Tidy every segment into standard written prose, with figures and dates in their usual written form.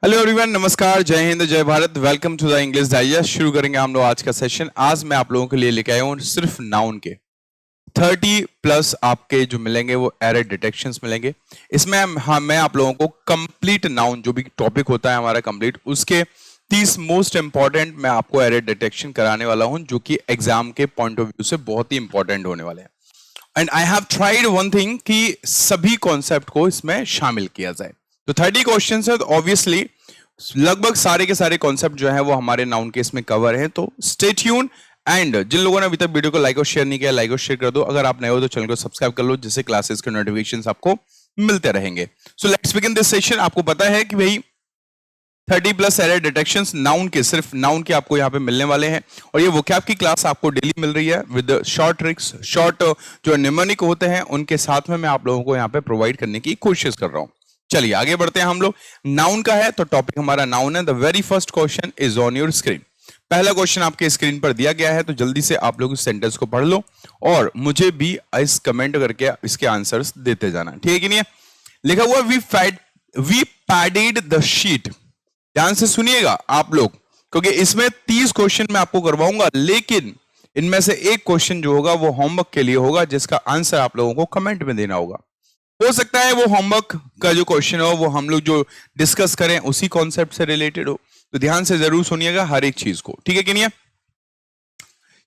Hello everyone, नमस्कार, जय हिंद, जय Bharat. Welcome to the English digest. शुरू करेंगे हम लोग आज का सेशन। आज मैं आप लोगों के लिए लेके आया हूँ सिर्फ नाउन के 30 प्लस आपके जो मिलेंगे वो एरर डिटेक्शंस मिलेंगे। इसमें मैं आप लोगों को कंप्लीट नाउन जो भी टॉपिक होता है हमारा कंप्लीट उसके 30 मोस्ट इंपॉर्टेंट मैं आपको एरर डिटेक्शन कराने वाला हूं, जो कि एग्जाम के पॉइंट ऑफ व्यू से बहुत ही इंपॉर्टेंट होने वाले हैं। And I have tried one thing कि सभी कॉन्सेप्ट को इसमें शामिल किया जाए। तो 30 क्वेश्चन है, तो ऑब्वियसली लगभग सारे के सारे कॉन्सेप्ट जो है वो हमारे नाउन केस में कवर हैं। तो स्टे ट्यून। एंड जिन लोगों ने अभी तक वीडियो को लाइक और शेयर नहीं किया, लाइक और शेयर कर दो। अगर आप नए हो तो चैनल को सब्सक्राइब कर लो, जिससे क्लासेस के नोटिफिकेशंस आपको मिलते रहेंगे। So let's begin this session. आपको पता है कि भाई 30 प्लस एरर डिटेक्शंस नाउन के, सिर्फ नाउन के आपको यहाँ पे मिलने वाले हैं। और ये वोकैब की क्लास आपको डेली मिल रही है विद शॉर्ट ट्रिक्स, शॉर्ट जो निमोनिक होते हैं उनके साथ में मैं आप लोगों को यहाँ पे प्रोवाइड करने की कोशिश कर रहा हूँ। चलिए आगे बढ़ते हैं हम लोग। नाउन का है तो टॉपिक हमारा नाउन है। The very first question is on your screen. पहला क्वेश्चन आपके स्क्रीन पर दिया गया है, तो जल्दी से आप लोग इस सेंटेंस को पढ़ लो और मुझे भी इस कमेंट करके इसके आंसर्स देते जाना, ठीक है कि नहीं? लिखा हुआ वी पैडेड द शीट। ध्यान से सुनिएगा आप लोग, क्योंकि इसमें 30 क्वेश्चन मैं आपको करवाऊंगा, लेकिन इनमें से एक क्वेश्चन जो होगा वो होमवर्क के लिए होगा, जिसका आंसर आप लोगों को कमेंट में देना होगा। हो सकता है वो होमवर्क का जो क्वेश्चन हो वो हम लोग जो डिस्कस करें उसी कॉन्सेप्ट से रिलेटेड हो, तो ध्यान से जरूर सुनिएगा हर एक चीज को, ठीक है कि नहीं?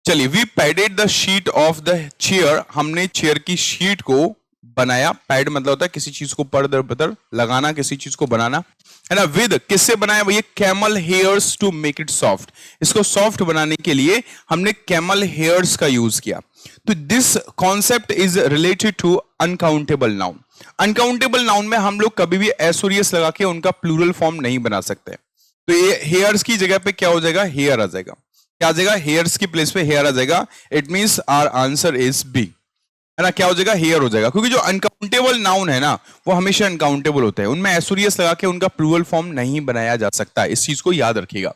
चलिए, we padded the sheet of the chair. हमने चेयर की शीट को बनाया। पैड मतलब होता है किसी चीज को पर दर बदर लगाना, किसी चीज को बनाना, है ना। विद किससे बनाया भैया? Camel hairs to make it soft. इसको सॉफ्ट बनाने के लिए हमने कैमल हेयर्स का यूज किया। तो this concept is related to uncountable noun. Uncountable noun में हम लोग कभी भी एसोरियस लगा के उनका प्लूरल फॉर्म नहीं बना सकते। तो ये हेयर्स की जगह पे क्या हो जाएगा? हेयर आ जाएगा। क्या आ जाएगा? हेयर्स की प्लेस पे हेयर आ जाएगा। It means our answer is B, है ना। क्या हो जाएगा? हेयर हो जाएगा, क्योंकि जो अनकाउंटेबल नाउन है ना वो हमेशा अनकाउंटेबल होते हैं, उनमें एसोरियस लगा के उनका प्लूरल फॉर्म नहीं बनाया जा सकता। इस चीज को याद रखिएगा।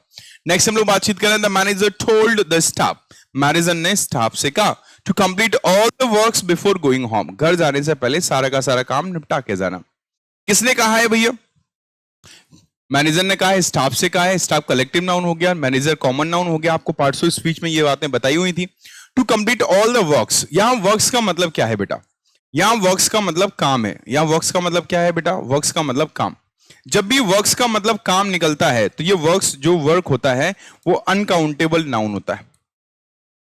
नेक्स्ट हम लोग बातचीत करें। The manager told the staff. Manager ने स्टाफ से कहा to complete all the works before going home. घर जाने से पहले सारा का सारा काम निपटा के जाना। किसने कहा है भैया? मैनेजर ने कहा है, स्टाफ से कहा है। स्टाफ कलेक्टिव नाउन हो गया, मैनेजर कॉमन नाउन हो गया। आपको पार्ट्स ऑफ स्पीच में ये बातें बताई हुई थी। To complete all the works, यहां वर्क्स का मतलब क्या है बेटा? यहां वर्क्स का मतलब काम है। यहां वर्क्स का मतलब क्या है बेटा? वर्क्स का मतलब काम। जब भी वर्क्स का मतलब काम निकलता है तो ये वर्क्स जो वर्क होता है वो अनकाउंटेबल नाउन होता है।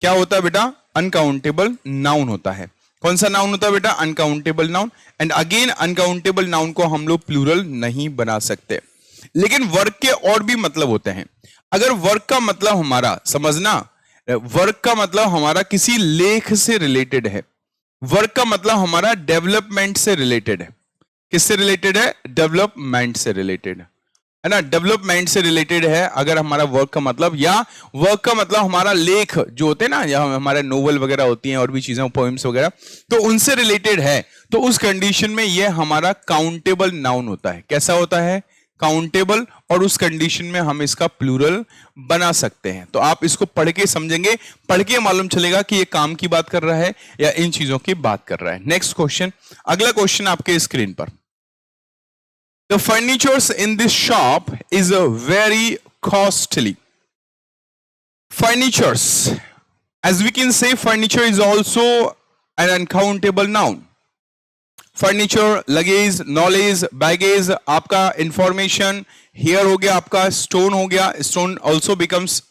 क्या होता है बेटा? अनकाउंटेबल नाउन होता है। कौन सा नाउन होता है बेटा? Uncountable noun. And again uncountable noun को हम लोग प्लूरल नहीं बना सकते। लेकिन वर्क के और भी मतलब होते हैं। अगर वर्क का मतलब हमारा समझना, वर्क का मतलब हमारा किसी लेख से रिलेटेड है। वर्क का मतलब हमारा डेवलपमेंट से रिलेटेड है। किससे रिलेटेड है? डेवलपमेंट से रिलेटेड है ना। डेवलपमेंट से रिलेटेड है अगर हमारा वर्क का मतलब, या वर्क का मतलब हमारा लेख जो होते हैं ना, या हमारे नोवेल वगैरह होती हैं और भी चीजें, पोएम्स वगैरह, तो उनसे रिलेटेड है, तो उस कंडीशन में ये हमारा काउंटेबल नाउन होता है। कैसा होता है? काउंटेबल। और उस कंडीशन में हम इसका प्लूरल बना सकते हैं। तो आप इसको पढ़ के समझेंगे, पढ़ के मालूम चलेगा कि ये काम की बात कर रहा है या इन चीजों की बात कर रहा है। नेक्स्ट क्वेश्चन, अगला क्वेश्चन आपके स्क्रीन पर। The furnitures in this shop is very costly. Furnitures, as we can say, furniture is also an uncountable noun. Furniture, luggage, knowledge, baggage, आपका इंफॉर्मेशन, हेयर हो गया, आपका स्टोन हो गया, stone also becomes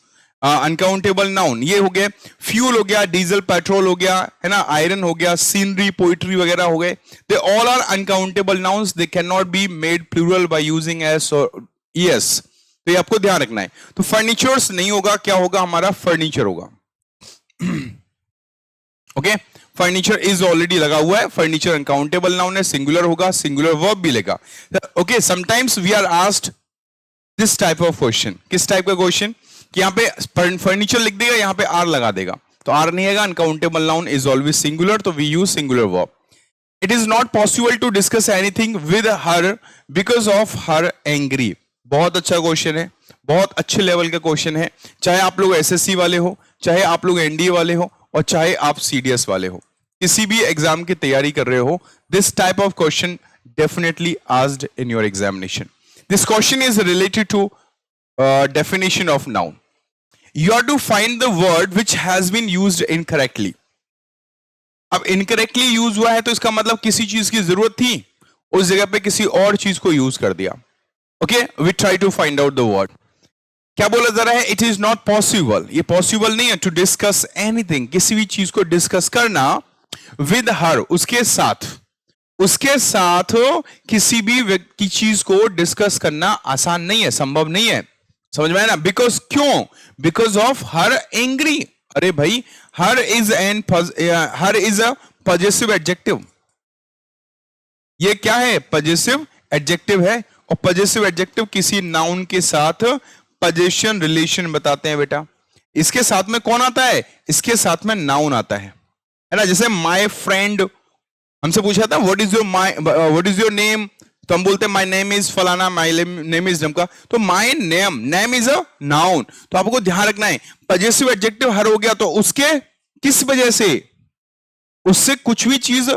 uncountable noun. ये हो गया fuel, हो गया डीजल, पेट्रोल हो गया, है ना, आयरन हो गया, सीनरी, पोइट्री वगैरह हो गए। They all are uncountable nouns. They can not be made plural by using S और ईएस। तो ये आपको ध्यान रखना है। तो फर्नीचर्स नहीं होगा, क्या होगा? हमारा फर्नीचर होगा। ओके, फर्नीचर इज ऑलरेडी लगा हुआ है। फर्नीचर अनकाउंटेबल नाउन है, सिंगुलर होगा, सिंगुलर वर्ब भी लेगा। Okay, sometimes we are asked this type of question. किस टाइप का क्वेश्चन? कि यहाँ पे फर्नीचर लिख देगा, यहाँ पे आर लगा देगा, तो आर नहीं आएगा। Uncountable noun is always singular, तो we use singular verb. It is not possible to discuss anything with her because of her angry. बहुत अच्छा क्वेश्चन है, बहुत अच्छे लेवल का क्वेश्चन है। चाहे आप लोग एसएससी वाले हो, चाहे आप लोग एनडीए वाले हो, और चाहे आप सीडीएस वाले हो, किसी भी एग्जाम की तैयारी कर रहे हो, this type of question definitely asked in your examination. This question is related to definition of noun. You have to find the word which has been used incorrectly. अब इनकरेक्टली यूज हुआ है तो इसका मतलब किसी चीज की जरूरत थी, उस जगह पे किसी और चीज को यूज कर दिया. Okay, we try to find out the word. क्या बोला जा रहा है? It is not possible. ये पॉसिबल नहीं है टू डिस्कस एनीथिंग, किसी भी चीज को डिस्कस करना विद हर, उसके साथ किसी भी की चीज को डिस्कस करना आसान नहीं है, संभव नहीं है. समझ में आया ना? बिकॉज क्यों? Because of her angry. अरे भाई, हर इज अ पॉजेसिव एडजेक्टिव. ये क्या है? पॉजेसिव एडजेक्टिव है. और पॉजेसिव एडजेक्टिव किसी नाउन के साथ पॉजेशन रिलेशन बताते हैं बेटा. इसके साथ में कौन आता है? इसके साथ में नाउन आता है ना. जैसे माय फ्रेंड, हमसे पूछा था व्हाट इज योर नेम, तो हम बोलते हैं माय नेम इज फलाना, माय नेम इज ढमका. तो my name is a noun. तो आपको ध्यान रखना है, पॉजेसिव एडजेक्टिव हर हो गया तो उसके किस वजह से, उससे कुछ भी चीज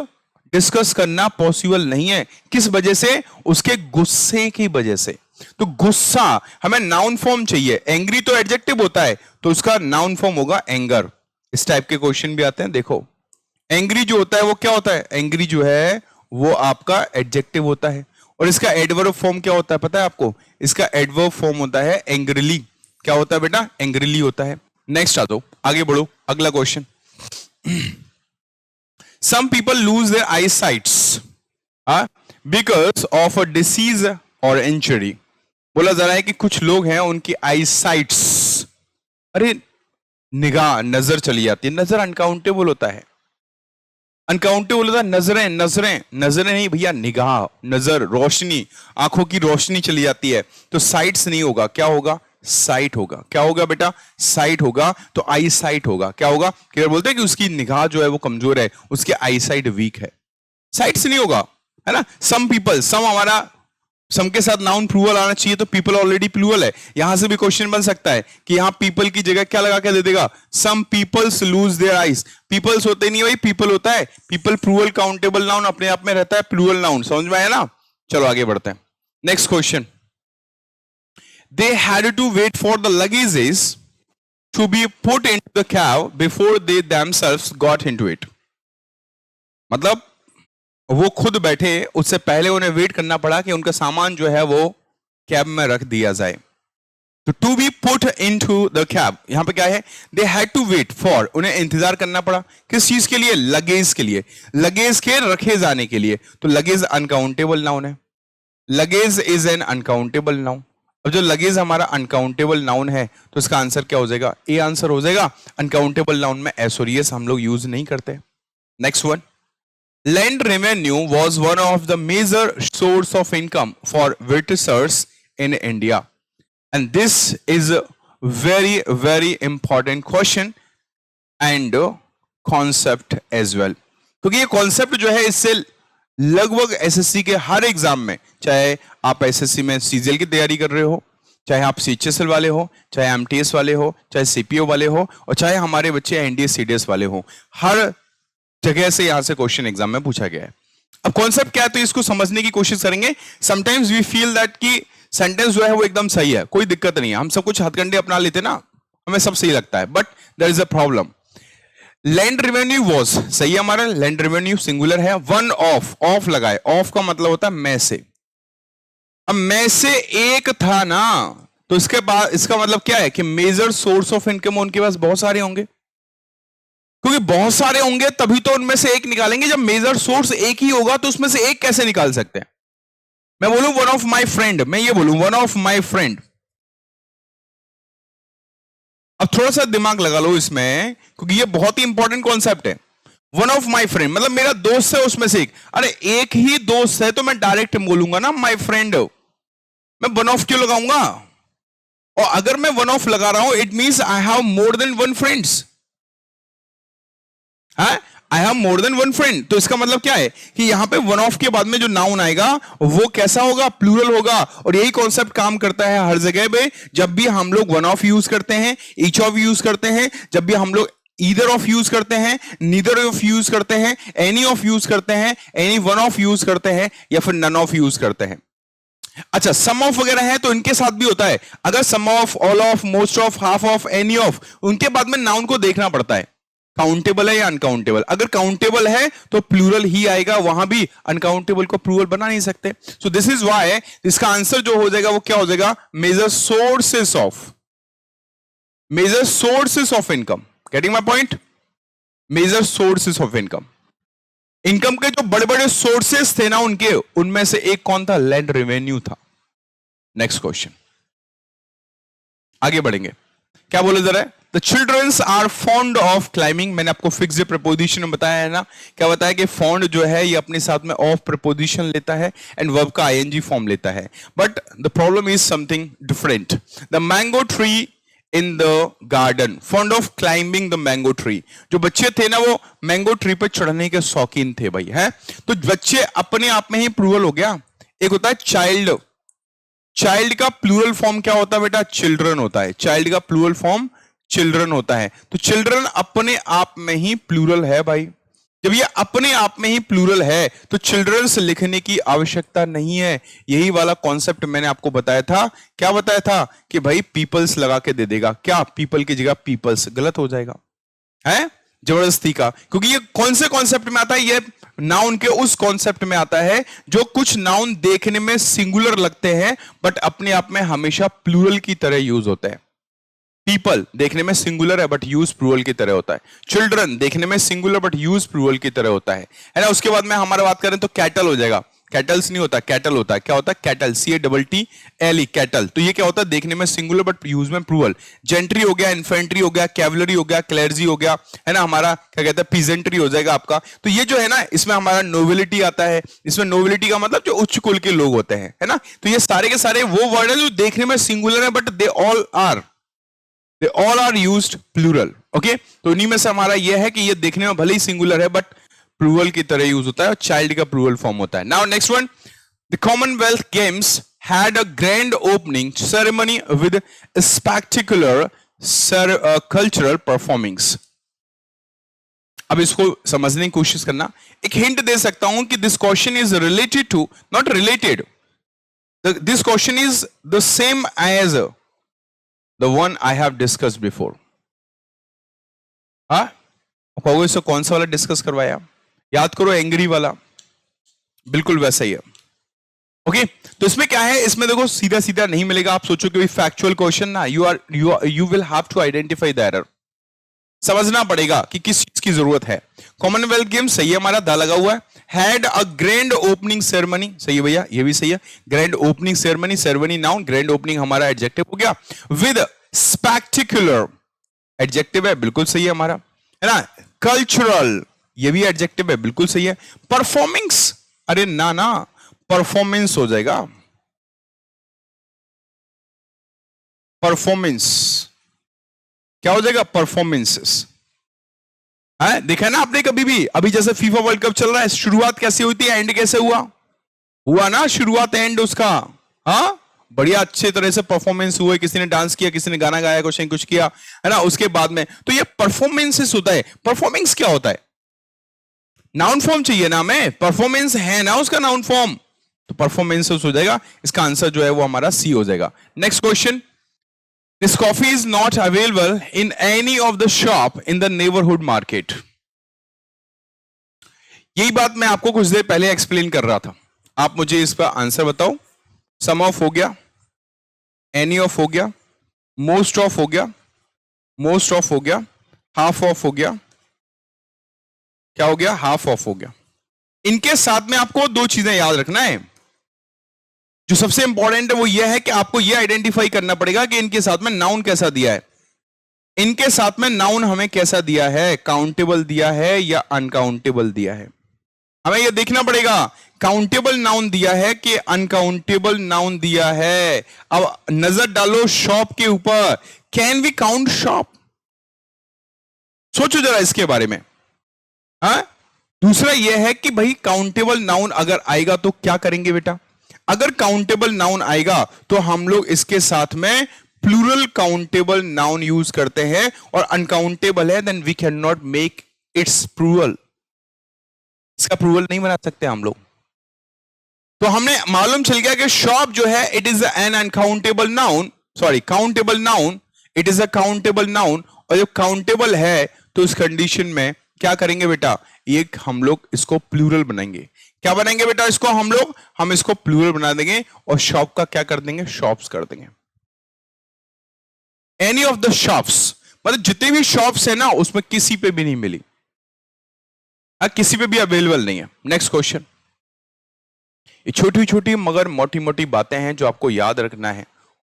डिस्कस करना पॉसिबल नहीं है. किस वजह से? उसके गुस्से की वजह से. तो गुस्सा, हमें नाउन फॉर्म चाहिए. एंग्री तो एडजेक्टिव होता है, तो उसका नाउन फॉर्म होगा एंगर. इस टाइप के क्वेश्चन भी आते हैं. देखो, एंग्री जो होता है वो क्या होता है? एंग्री जो है वो आपका एडजेक्टिव होता है. और इसका एडवर्ब फॉर्म क्या होता है पता है आपको? इसका एडवर्ब फॉर्म होता है एंग्रिली. क्या होता है बेटा? एंग्रिली होता है. नेक्स्ट आ दो, आगे बढ़ो. अगला question. Some people lose their eyesights because of a disease or injury. बोला जा रहा है कि कुछ लोग हैं उनकी आईसाइट्स, अरे निगाह, नजर चली जाती है. नजर अनकाउंटेबल होता है, अनकाउंटेबल होता है. नजरें नहीं भैया, निगाह, नजर, रोशनी, आंखों की रोशनी चली जाती है. तो साइट्स नहीं होगा, क्या होगा? साइट होगा. क्या होगा बेटा? साइट होगा. तो आई साइट होगा. क्या होगा? क्लियर बोलते हैं कि उसकी निगाह जो है वो कमजोर है, उसकी आई साइट वीक है. साइट्स नहीं होगा, है ना. सम पीपल, सम हमारा सम के साथ नाउन प्लूरल आना चाहिए, तो पीपल ऑलरेडी प्लूरल है. यहां से भी क्वेश्चन बन सकता है कि यहां पीपल की जगह क्या लगा के दे देगा? Some peoples lose their eyes. Peoples होते नहीं भाई, पीपल होता है. पीपल प्लूरल काउंटेबल नाउन अपने आप में रहता है, प्लूरल नाउन. समझ में आया ना? चलो आगे बढ़ते हैं. Next question. They had to wait for the luggages to be put into the cab before they themselves got into it. मतलब वो खुद बैठे, उससे पहले उन्हें वेट करना पड़ा कि उनका सामान जो है वो कैब में रख दिया जाए. तो to be put into the cab, यहां पे क्या है? They had to wait for, उन्हें इंतजार करना पड़ा. किस चीज के लिए? लगेज के लिए, लगेज के रखे जाने के लिए. तो लगेज अनकाउंटेबल नाउन है. Luggage is an uncountable noun. अब जो लगेज हमारा अनकाउंटेबल नाउन है तो इसका आंसर क्या हो जाएगा? ए आंसर हो जाएगा. अनकाउंटेबल नाउन में एस और एस हम लोग यूज नहीं करते. Next one. Land revenue was one of the major source of income for Britishers in India. And this is very very important question and concept as well. क्योंकि ये concept जो है इससे लगभग एसएससी के हर एग्जाम में, चाहे आप एसएससी में सीजीएल की तैयारी कर रहे हो, चाहे आप सीएचएसएल वाले हो, चाहे एमटीएस वाले हो, चाहे सीपीओ वाले हो, और चाहे हमारे बच्चे एनडीए सीडीएस वाले हो, हर जगह से यहां से क्वेश्चन एग्जाम में पूछा गया है. अब कॉन्सेप्ट क्या है तो इसको समझने की कोशिश करेंगे. समटाइम्स वी फील दैट कि सेंटेंस जो है वो एकदम सही है, कोई दिक्कत नहीं है, हम सब कुछ हथकंडे अपना लेते ना, हमें सब सही लगता है, but there is a problem. Land revenue was, सही है हमारा, लैंड रेवेन्यू सिंगुलर है. वन ऑफ लगाए, ऑफ का मतलब होता है में से. अब में से एक था ना, तो इसके बाद इसका मतलब क्या है कि मेजर सोर्स ऑफ इनकम उनके पास बहुत सारे होंगे. क्योंकि बहुत सारे होंगे तभी तो उनमें से एक निकालेंगे. जब मेजर सोर्स एक ही होगा तो उसमें से एक कैसे निकाल सकते हैं? मैं बोलूं वन ऑफ माई फ्रेंड, मैं ये बोलूं वन ऑफ माई फ्रेंड. अब थोड़ा सा दिमाग लगा लो इसमें, क्योंकि ये बहुत ही इंपॉर्टेंट कॉन्सेप्ट है. वन ऑफ माई फ्रेंड मतलब मेरा दोस्त है उसमें से एक. अरे एक ही दोस्त है तो मैं डायरेक्ट बोलूंगा ना माई फ्रेंड, मैं वन ऑफ क्यों लगाऊंगा? और अगर मैं वन ऑफ लगा रहा हूं it means I have more than one friends. I have more than one friend. तो इसका मतलब क्या है कि यहां पे वन ऑफ के बाद में जो नाउन आएगा वो कैसा होगा? प्लूरल होगा. और यही कॉन्सेप्ट काम करता है हर जगह पे. जब भी हम लोग वन ऑफ यूज करते हैं, ईच ऑफ यूज करते हैं, जब भी हम लोग ईदर ऑफ यूज करते हैं, नीदर ऑफ यूज करते हैं, एनी ऑफ यूज करते हैं, एनी वन ऑफ यूज करते हैं, या फिर नन ऑफ यूज करते हैं. अच्छा, सम ऑफ वगैरह है तो इनके साथ भी होता है। अगर some of, all of, most of, half of, any of, उनके बाद में नाउन को देखना पड़ता है काउंटेबल है या अनकाउंटेबल। अगर काउंटेबल है तो प्लूरल ही आएगा, वहां भी अनकाउंटेबल को प्लूरल बना नहीं सकते। सो दिस इज व्हाई इसका आंसर जो हो जाएगा वो क्या हो जाएगा, major sources of, major sources of income. Getting my point? Major sources of income, income के जो बड़े बड़े सोर्सेस थे ना उनके, उनमें से एक कौन था, लैंड रेवेन्यू था। नेक्स्ट क्वेश्चन, आगे बढ़ेंगे। क्या बोले जरा, the childrens are fond of climbing. मैंने आपको फिक्स प्रपोजिशन में बताया है ना, क्या बताया कि फॉन्ड जो है ये अपने साथ में ऑफ प्रपोजिशन लेता है एंड वर्ब का आईएनजी फॉर्म लेता है। But the problem is something different. The mango tree in the garden fond of climbing the mango tree. जो बच्चे थे ना वो मैंगो ट्री पर चढ़ने के शौकीन थे भाई, है। तो बच्चे अपने आप में ही प्लूरल हो गया। एक होता है चाइल्ड, चाइल्ड का प्लूरल फॉर्म क्या होता है बेटा, चिल्ड्रन होता है। चाइल्ड का प्लूरल फॉर्म चिल्ड्रन होता है। तो चिल्ड्रन अपने आप में ही प्लूरल है भाई। जब ये अपने आप में ही प्लूरल है तो चिल्ड्रंस लिखने की आवश्यकता नहीं है। यही वाला कॉन्सेप्ट मैंने आपको बताया था। क्या बताया था कि भाई पीपल्स लगा के दे देगा, क्या पीपल की जगह पीपल्स, गलत हो जाएगा, है जबरदस्ती का। क्योंकि ये कौन से कॉन्सेप्ट में आता है, ये नाउन के उस कॉन्सेप्ट में आता है जो कुछ नाउन देखने में सिंगुलर लगते हैं बट अपने आप में हमेशा प्लूरल की तरह यूज होते हैं। पीपल देखने में सिंगुलर है बट यूज प्लूरल की तरह होता है। चिल्ड्रन देखने में सिंगुलर बट यूज प्लूरल की तरह होता है ना। उसके बाद में हमारा बात करें तो कैटल हो जाएगा। कैटल्स नहीं होता, कैटल होता है। क्या होता है, कैटल, CATTL, कैटल। तो ये क्या होता है, देखने में सिंगुलर बट यूज में प्लूरल। जेंट्री हो गया, इन्फेंट्री हो गया, कैवलरी हो गया, क्लेर्जी हो गया, है ना। हमारा क्या कहते हैं, पीजेंट्री हो जाएगा आपका। तो ये जो है ना, इसमें हमारा नोबिलिटी आता है। इसमें नोबिलिटी का मतलब जो उच्च कुल के लोग होते हैं, है ना। तो ये सारे के सारे वो वर्ड है जो देखने में सिंगुलर है but they all are used plural. Okay, तो इन्हीं में से हमारा यह है कि ये देखने में भले ही सिंगुलर है बट प्लूरल की तरह यूज होता है और चाइल्ड का प्लूरल फॉर्म होता है। Now next one, the Commonwealth games had a grand opening ceremony with spectacular cultural performance। अब इसको समझने की कोशिश करना। एक हिंट दे सकता हूं कि this question is related to, not related, this question is the same as the one I have discuss before. हाँ, कहोगे इसको कौन सा वाला डिस्कस करवाया, याद करो, एंग्री वाला, बिल्कुल वैसा ही है। ओके, तो इसमें क्या है, इसमें देखो सीधा सीधा नहीं मिलेगा। आप सोचो कि फैक्चुअल क्वेश्चन ना, you will have to identify the error. समझना पड़ेगा कि किस चीज की जरूरत है। कॉमनवेल्थ गेम सही है, हमारा दा लगा हुआ है। Had a grand opening ceremony, सही है भैया, ये भी सही है। Grand opening ceremony, ceremony noun, grand opening हमारा एडजेक्टिव हो गया। विद स्पेक्टिकुलर एडजेक्टिव है, बिल्कुल सही है हमारा, है ना। कल्चरल, ये भी एडजेक्टिव है, बिल्कुल सही है। परफॉर्मिंग्स, अरे ना परफॉर्मेंस हो जाएगा, परफॉर्मेंस क्या हो जाएगा, परफॉर्मेंसेस। है, देखा ना आपने कभी भी, अभी जैसे फीफा वर्ल्ड कप चल रहा है, शुरुआत कैसे हुई थी, एंड कैसे हुआ ना, शुरुआत एंड उसका, हाँ बढ़िया अच्छे तरह से परफॉर्मेंस हुए, किसी ने डांस किया, किसी ने गाना गाया, कुछ किया, है ना। उसके बाद में तो ये परफॉर्मेंसेस होता है। परफॉर्मेंस क्या होता है, नाउन फॉर्म चाहिए ना हमें, परफॉर्मेंस है ना उसका नाउन फॉर्म, तो परफॉर्मेंसेस हो जाएगा। इसका आंसर जो है वो हमारा सी हो जाएगा। Next question, this coffee is not available in any of the shop in the neighbourhood market. यही बात मैं आपको कुछ देर पहले एक्सप्लेन कर रहा था। आप मुझे इसका आंसर बताओ। सम ऑफ हो गया, एनी ऑफ हो गया, मोस्ट ऑफ हो गया, मोस्ट ऑफ हो गया, हाफ ऑफ हो गया, क्या हो गया, हाफ ऑफ हो गया। इनके साथ में आपको दो चीजें याद रखना है। जो सबसे इंपॉर्टेंट है वो यह है कि आपको यह आइडेंटिफाई करना पड़ेगा कि इनके साथ में नाउन कैसा दिया है। इनके साथ में नाउन हमें कैसा दिया है, काउंटेबल दिया है या अनकाउंटेबल दिया है, हमें यह देखना पड़ेगा। काउंटेबल नाउन दिया है कि अनकाउंटेबल नाउन दिया है। अब नजर डालो शॉप के ऊपर, कैन वी काउंट शॉप, सोचो जरा इसके बारे में। हाँ, दूसरा यह है कि भाई काउंटेबल नाउन अगर आएगा तो क्या करेंगे बेटा। अगर काउंटेबल नाउन आएगा तो हम लोग इसके साथ में प्लूरल काउंटेबल नाउन यूज करते हैं, और अनकाउंटेबल है then we can not make its plural, इसका प्लूरल नहीं बना सकते हम लोग। तो हमने मालूम चल गया कि शॉप जो है it is an uncountable noun, sorry countable noun, it is a countable noun. और जब काउंटेबल है तो इस कंडीशन में क्या करेंगे बेटा, एक हम लोग इसको प्लूरल बनाएंगे। क्या बनाएंगे बेटा इसको हम इसको प्लूरल बना देंगे और शॉप का क्या कर देंगे, शॉप्स कर देंगे। एनी ऑफ द शॉप्स, मतलब जितने भी शॉप्स है ना उसमें किसी पे भी नहीं मिली, किसी पे भी अवेलेबल नहीं है। नेक्स्ट क्वेश्चन, ये छोटी छोटी मगर मोटी मोटी बातें हैं जो आपको याद रखना है,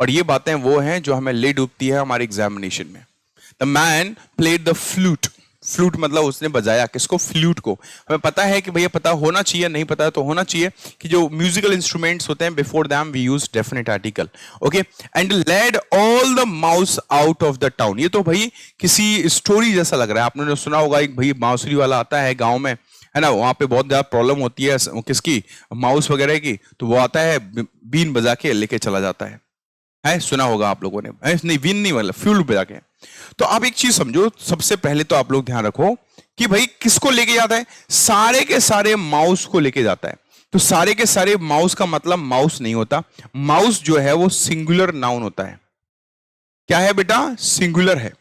और ये बातें वो हैं जो हमें ले डूबती है हमारे एग्जामिनेशन में। The man played the flute, flute मतलब उसने बजाया किसको, फ्लूट को। हमें पता है कि भैया पता होना चाहिए, नहीं पता है तो होना चाहिए कि जो म्यूजिकल इंस्ट्रूमेंट्स होते हैं before them we use definite article, okay. And led all the mouse out of the town, ये तो भाई किसी स्टोरी जैसा लग रहा है। आपने सुना होगा एक भाई बांसुरी वाला आता है गाँव में, है ना, वहां पे बहुत ज्यादा प्रॉब्लम होती है किसकी, माउस वगैरह की, तो वो आता है बीन बजा के लेके चला जाता है सुना होगा आप लोगों ने, नहीं बीन नहीं मतलब फ्लूट बजा के। तो आप एक चीज समझो, सबसे पहले तो आप लोग ध्यान रखो कि भाई किसको लेके जाता है, सारे के सारे माउस को लेके जाता है। तो सारे के सारे माउस का मतलब माउस नहीं होता, माउस जो है वो सिंगुलर नाउन होता है। क्या है बेटा, सिंगुलर है।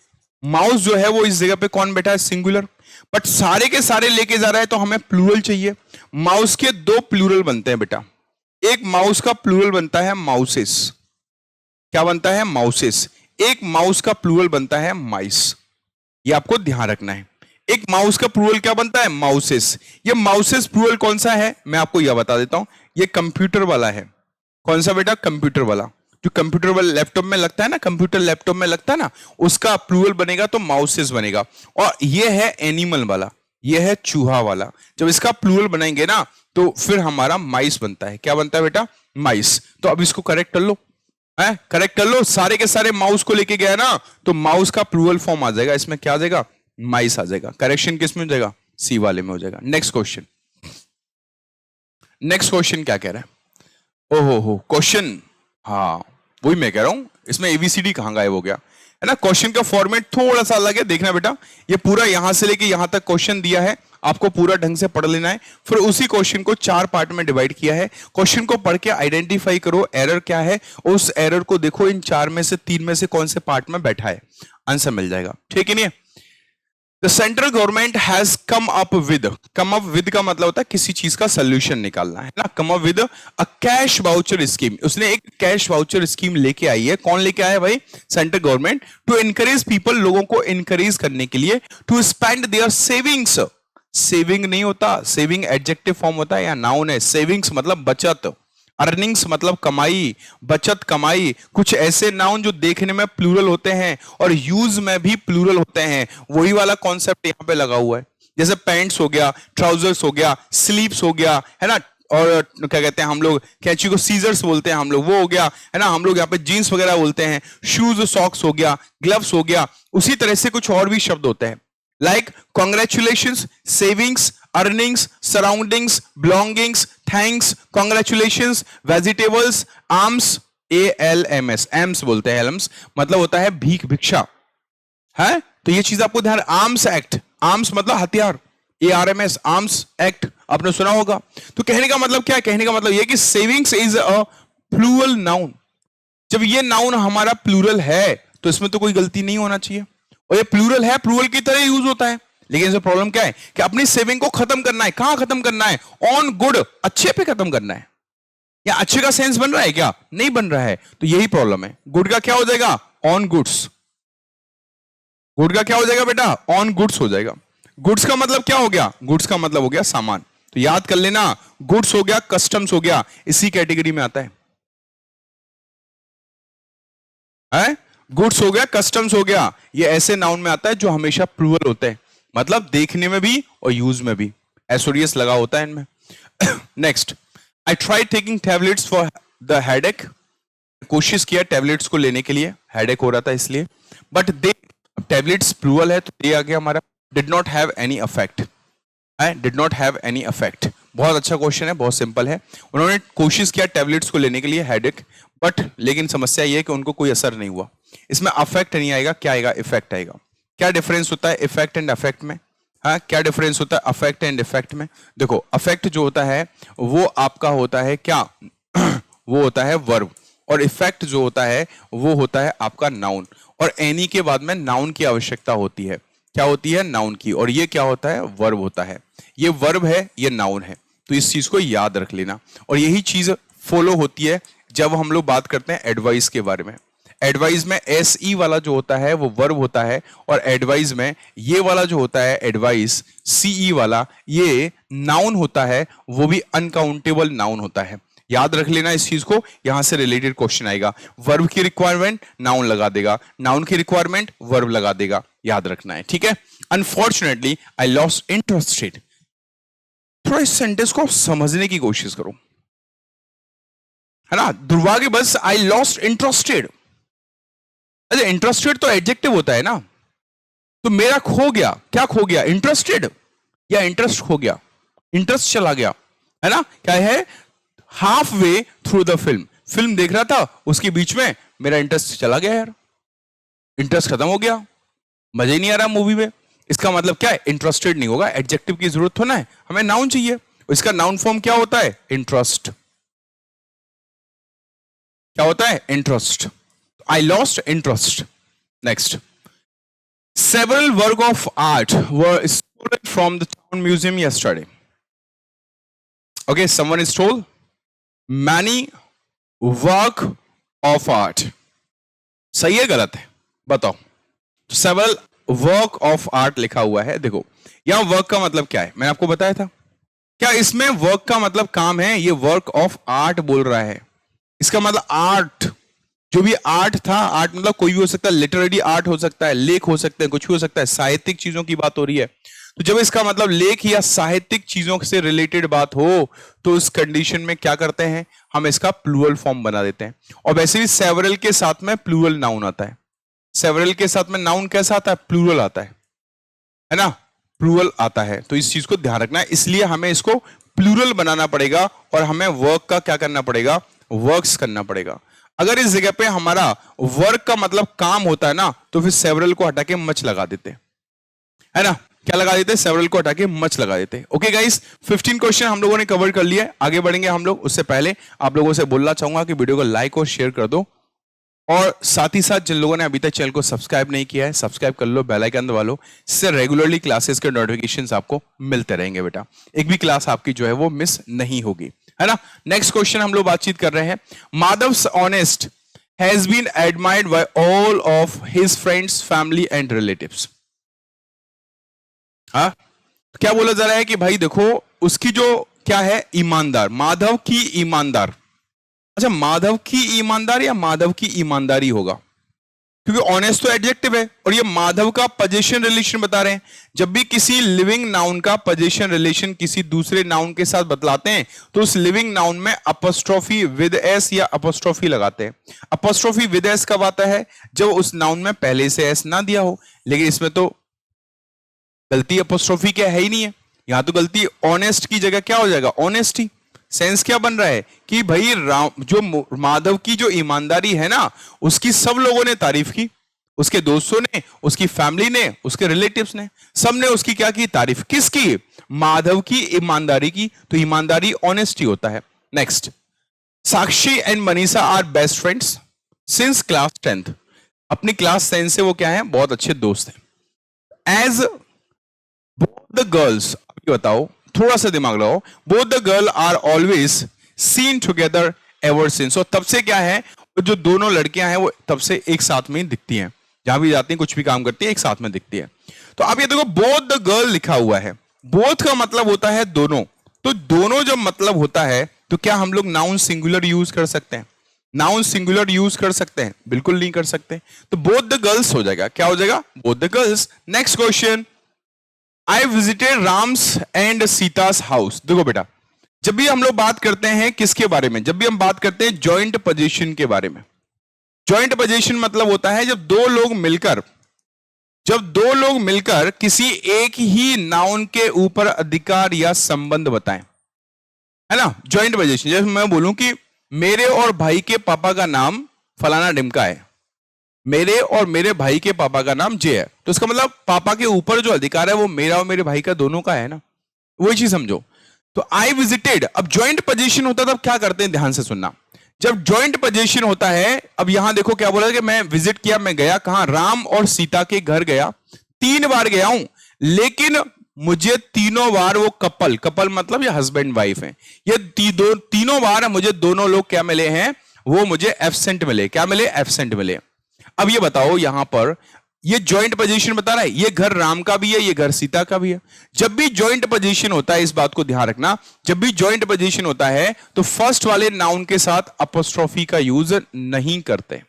माउस जो है वो इस जगह पे कौन बैठा है, सिंगुलर। बट सारे के सारे लेके जा रहा है तो हमें प्लूरल चाहिए। माउस के दो प्लूरल बनते हैं बेटा, एक माउस का प्लूरल बनता है माउसेस, क्या बनता है, माउसेस। एक माउस का प्लूरल बनता है माइस, ये आपको ध्यान रखना है। एक माउस का प्लूरल क्या बनता है, माउसेस। ये माउसेस प्लूरल कौन सा है, मैं आपको यह बता देता हूं, ये कंप्यूटर वाला है। कौन सा बेटा, कंप्यूटर वाला, जो कंप्यूटर वाला लैपटॉप में लगता है ना, कंप्यूटर लैपटॉप में लगता है ना, उसका प्लूरल बनेगा तो माउसेस बनेगा। और ये है एनिमल वाला, ये है चूहा वाला। जब इसका प्लूरल बनाएंगे ना तो फिर हमारा माइस बनता है। क्या बनता है बेटा, माइस। तो अब इसको करेक्ट कर लो, करेक्ट कर लो। सारे के सारे माउस को लेके गया ना तो माउस का प्लूरल फॉर्म आ जाएगा, इसमें क्या आ जाएगा, माइस आ जाएगा। करेक्शन किस में हो जाएगा, सी वाले में हो जाएगा। नेक्स्ट क्वेश्चन, नेक्स्ट क्वेश्चन क्या कह रहा है, ओहो हो क्वेश्चन, हाँ वही मैं कह रहा हूं, इसमें एबीसीडी कहां गायब हो गया, है ना। क्वेश्चन का फॉर्मेट थोड़ा सा अलग है, देखना बेटा, ये पूरा यहां से लेके यहां तक क्वेश्चन दिया है, आपको पूरा ढंग से पढ़ लेना है। फिर उसी क्वेश्चन को 4 पार्ट में डिवाइड किया है। क्वेश्चन को पढ़ के आइडेंटिफाई करो एरर क्या है, उस एरर को देखो इन 4 में से 3 में से कौन से पार्ट में बैठा है, आंसर मिल जाएगा, ठीक है। नहीं, the central government has come up with का मतलब होता है किसी चीज का सोल्यूशन निकालना, है ना। Come up with a cash voucher scheme, उसने एक कैश वाउचर स्कीम लेके आई है। कौन लेके आया है भाई, central government, to encourage people, लोगों को एनकरेज करने के लिए, to spend their savings. Saving नहीं होता, सेविंग एडजेक्टिव फॉर्म होता है या नाउन है। सेविंग्स मतलब बचत, अर्निंग्स मतलब कमाई, बचत कमाई, कुछ ऐसे नाउन जो देखने में प्लूरल होते हैं और यूज में भी प्लूरल होते हैं, वही वाला कॉन्सेप्ट यहाँ पे लगा हुआ है। जैसे पैंट्स हो गया, ट्राउजर्स हो गया, स्लीव्स हो गया, है ना, और क्या कहते हैं हम लोग, कैंची को सीजर्स बोलते हैं हम लोग, वो हो गया, है ना। हम लोग यहाँ पे जीन्स वगैरह बोलते हैं, शूज सॉक्स हो गया, ग्लव्स हो गया। उसी तरह से कुछ और भी शब्द होते हैं, like congratulations, savings, earnings, surroundings, belongings, thanks, congratulations, vegetables, alms, ALMS, AMS बोलते हैं, ALMS मतलब होता है भीख, भिक्षा, है। तो ये चीज आपको ध्यान, आर्म्स एक्ट, आर्म्स मतलब हथियार, ARMS, आर्म्स एक्ट आपने सुना होगा। तो कहने का मतलब क्या है, कहने का मतलब ये कि savings is a plural noun. जब ये नाउन हमारा प्लूरल है तो इसमें तो कोई गलती नहीं होना चाहिए, और ये प्लूरल है, प्लूरल की तरह यूज होता है। लेकिन इसमें प्रॉब्लम क्या है कि अपनी सेविंग को खत्म करना है। कहां खत्म करना है, ऑन गुड, अच्छे पे खत्म करना है। या अच्छे का सेंस बन रहा है क्या, नहीं बन रहा है, तो यही प्रॉब्लम है। गुड का क्या हो जाएगा, ऑन गुड्स। गुड का क्या हो जाएगा बेटा, ऑन गुड्स हो जाएगा। गुड्स का मतलब क्या हो गया, गुड्स का मतलब हो गया सामान। तो याद कर लेना, गुड्स हो गया, कस्टम्स हो गया, इसी कैटेगरी में आता है। गुड्स हो गया, कस्टम्स हो गया, ये ऐसे नाउन में आता है जो हमेशा प्लूरल होते हैं, मतलब देखने में भी और यूज में भी एसोरियस लगा होता है इनमें। Next, I try taking tablets for the headache, कोशिश किया टैबलेट्स को लेने के लिए, हेडेक हो रहा था इसलिए, बट दे, टैबलेट्स प्लूरल है तो दे आ गया हमारा, did not have any effect, did not have any effect. बहुत अच्छा क्वेश्चन है, बहुत सिंपल है। उन्होंने कोशिश किया टैबलेट्स को लेने के लिए हेडेक, बट लेकिन समस्या यह है कि उनको कोई असर नहीं हुआ। इसमें अफेक्ट नहीं आएगा, क्या आएगा, इफेक्ट आएगा। क्या डिफरेंस होता है इफेक्ट एंड अफेक्ट में, हाँ, क्या डिफरेंस होता है अफेक्ट एंड इफेक्ट में? देखो, अफेक्ट जो होता है वो आपका होता है क्या वो होता है वर्ब, और इफेक्ट जो होता है वो होता है आपका नाउन। और एनी के बाद में नाउन की आवश्यकता होती है। क्या होती है? नाउन की। और ये क्या होता है? वर्ब होता है। ये वर्ब है, ये नाउन है। तो इस चीज को याद रख लेना। और यही चीज फॉलो होती है जब हम लोग बात करते हैं एडवाइस के बारे में। एडवाइस में एस ई वाला जो होता है वो वर्ब होता है, और एडवाइस में ये वाला जो होता है एडवाइस सी ई वाला, ये नाउन होता है, वो भी अनकाउंटेबल नाउन होता है। याद रख लेना इस चीज को, यहां से रिलेटेड क्वेश्चन आएगा। वर्ब की रिक्वायरमेंट नाउन लगा देगा, नाउन की रिक्वायरमेंट वर्ब लगा देगा, याद रखना है, ठीक है। Unfortunately I lost interested. थोड़ा इस सेंटेंस को समझने की कोशिश करो, है ना। दुर्भाग्यवश आई लॉस्ट इंटरेस्टेड। अरे इंटरेस्टेड तो एडजेक्टिव होता है ना, तो मेरा खो गया। क्या खो गया? इंटरेस्टेड या इंटरेस्ट खो गया? इंटरेस्ट चला गया, है ना। क्या है? Half way through the film देख रहा था, उसके बीच में मेरा इंटरेस्ट चला गया यार, इंटरेस्ट खत्म हो गया, मजा ही नहीं आ रहा मूवी में। इसका मतलब क्या है? इंटरेस्टेड नहीं होगा, एडजेक्टिव की जरूरत होना है, हमें नाउन चाहिए। इसका नाउन फॉर्म क्या होता है? इंटरेस्ट। क्या होता है? Interest. I lost interest. Next. Several works of art were stolen from the town museum yesterday. Okay, someone stole many work of art. सही है गलत है? बताओ। Several work of art लिखा हुआ है। देखो, यहां वर्क का मतलब क्या है? मैंने आपको बताया था। क्या इसमें वर्क का मतलब काम है? ये वर्क ऑफ आर्ट बोल रहा है। इसका मतलब आर्ट, जो भी आर्ट था, आर्ट मतलब कोई भी हो सकता है, लिटरेरी आर्ट हो सकता है, लेख हो सकते हैं, कुछ भी हो सकता है, साहित्यिक चीजों की बात हो रही है। तो जब इसका मतलब लेख या साहित्यिक चीजों से रिलेटेड बात हो, तो उस कंडीशन में क्या करते हैं? हम इसका प्लूरल फॉर्म बना देते हैं। और वैसे भी सेवरल के साथ में प्लूरल नाउन आता है। सेवरल के साथ में नाउन कैसा आता है? प्लूरल आता है ना, प्लूरल आता है। तो इस चीज को ध्यान रखना है, इसलिए हमें इसको प्लूरल बनाना पड़ेगा, और हमें वर्क का क्या करना पड़ेगा? वर्क्स करना पड़ेगा। अगर इस जगह पे हमारा वर्क का मतलब काम होता है ना, तो फिर सेवरल को हटा के मच लगा देते, है ना। क्या लगा देते? सेवरल को हटा के मच लगा देते। ओके गाइस, 15 क्वेश्चन हम लोगों ने कवर कर लिया है। आगे बढ़ेंगे हम लोग, उससे पहले आप लोगों से बोलना चाहूंगा कि वीडियो को लाइक और शेयर कर दो, और साथ ही साथ जिन लोगों ने अभी तक चैनल को सब्सक्राइब नहीं किया है, सब्सक्राइब कर लो, बेल आइकन दबा लो। इससे रेगुलरली क्लासेस के नोटिफिकेशंस आपको मिलते रहेंगे बेटा। एक भी क्लास आपकी जो है वो मिस नहीं होगी, है ना। नेक्स्ट क्वेश्चन हम लोग बातचीत कर रहे हैं। Madhav's honest has been admired by all of his friends, family and relatives. हाँ, क्या बोला जा रहा है कि भाई देखो, उसकी जो क्या है? ईमानदार, माधव की ईमानदार। अच्छा, माधव की ईमानदार या माधव की ईमानदारी होगा, क्योंकि ऑनेस्ट तो एडजेक्टिव है, और ये माधव का पोजीशन रिलेशन बता रहे हैं। जब भी किसी लिविंग नाउन का पोजीशन रिलेशन किसी दूसरे नाउन के साथ बतलाते हैं, तो उस लिविंग नाउन में अपोस्ट्रोफी विद एस या अपोस्ट्रोफी लगाते हैं। अपोस्ट्रोफी विद एस कब आता है? जब उस नाउन में पहले से एस ना दिया हो। लेकिन इसमें तो गलती अपोस्ट्रोफी क्या है ही नहीं है, यहां तो गलती ऑनेस्ट की जगह क्या हो जाएगा? ऑनेस्टी। सेंस क्या बन रहा है कि भाई जो माधव की जो ईमानदारी है ना, उसकी सब लोगों ने तारीफ की, उसके दोस्तों ने, उसकी फैमिली ने, उसके रिलेटिव्स ने, सबने उसकी क्या की? तारीफ। किसकी? माधव की ईमानदारी की। तो ईमानदारी ऑनेस्टी होता है। Next, Sakshi and Manisha are best friends since class 10th। अपनी क्लास 10 से वो क्या है? बहुत अच्छे दोस्त हैं। एज बोथ द गर्ल्स, अभी बताओ, थोड़ा सा दिमाग लगाओ, both the girl are always seen together ever since. और तब से क्या है? जो दोनों लड़कियां हैं वो तब से एक साथ में ही दिखती हैं, जहां भी जाती हैं, कुछ भी काम करती है, एक साथ में दिखती है। तो अब ये देखो, बोथ द गर्ल लिखा हुआ है, बोथ का मतलब होता है दोनों। तो दोनों जब मतलब होता है, तो क्या हम लोग नाउन सिंगुलर यूज कर सकते हैं? नाउन सिंगुलर यूज कर सकते हैं? बिल्कुल नहीं कर सकते। तो बोथ द गर्ल्स हो जाएगा। क्या हो जाएगा? Both the girls. Next question, I visited Ram's and Sita's house. देखो बेटा, जब भी हम लोग बात करते हैं किसके बारे में? जब भी हम बात करते हैं जॉइंट पोजीशन के बारे में। जॉइंट पोजीशन मतलब होता है जब दो लोग मिलकर किसी एक ही नाउन के ऊपर अधिकार या संबंध बताएं, है ना। जॉइंट पोजीशन, जैसे मैं बोलूं कि मेरे और भाई के पापा का नाम फलाना डिमका है, मेरे और मेरे भाई के पापा का नाम जय है, तो इसका मतलब पापा के ऊपर जो अधिकार है वो मेरा और मेरे भाई का दोनों का है ना, वही चीज समझो। तो आई विजिटेड, अब ज्वाइंट पोजीशन होता है तब क्या करते हैं, ध्यान से सुनना। जब ज्वाइंट पोजीशन होता है, अब यहां देखो क्या बोला कि मैं विजिट किया, मैं गया कहां, राम और सीता के घर गया, 3 बार गया हूं, लेकिन मुझे तीनों बार वो कपल मतलब ये हस्बैंड वाइफ है, ये तीनों बार मुझे दोनों लोग क्या मिले हैं, वो मुझे एब्सेंट मिले। क्या मिले, एब्सेंट मिले। अब ये बताओ यहां पर ये जॉइंट पोजीशन बता रहा है, ये घर राम का भी है, ये घर सीता का भी है। जब भी जॉइंट पोजीशन होता है, इस बात को ध्यान रखना, जब भी जॉइंट पोजीशन होता है तो फर्स्ट वाले नाउन के साथ अपोस्ट्रोफी का यूज नहीं करते,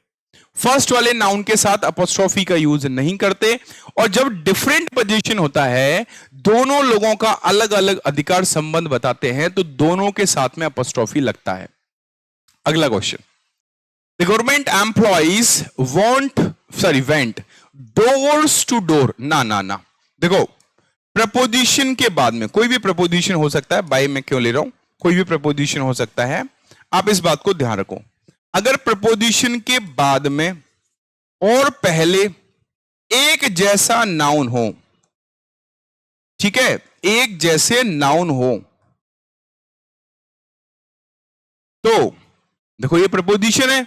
फर्स्ट वाले नाउन के साथ अपोस्ट्रोफी का यूज नहीं करते। और जब डिफरेंट पोजीशन होता है, दोनों लोगों का अलग अलग अधिकार संबंध बताते हैं, तो दोनों के साथ में अपोस्ट्रोफी लगता है। अगला question, the government employees went doors to door. ना देखो, प्रपोजिशन के बाद में कोई भी प्रपोजिशन हो सकता है, बाय मैं क्यों ले रहा हूं, कोई भी प्रपोजिशन हो सकता है, आप इस बात को ध्यान रखो। अगर प्रपोजिशन के बाद में और पहले एक जैसा नाउन हो, ठीक है, एक जैसे नाउन हो, तो देखो ये प्रपोजिशन है,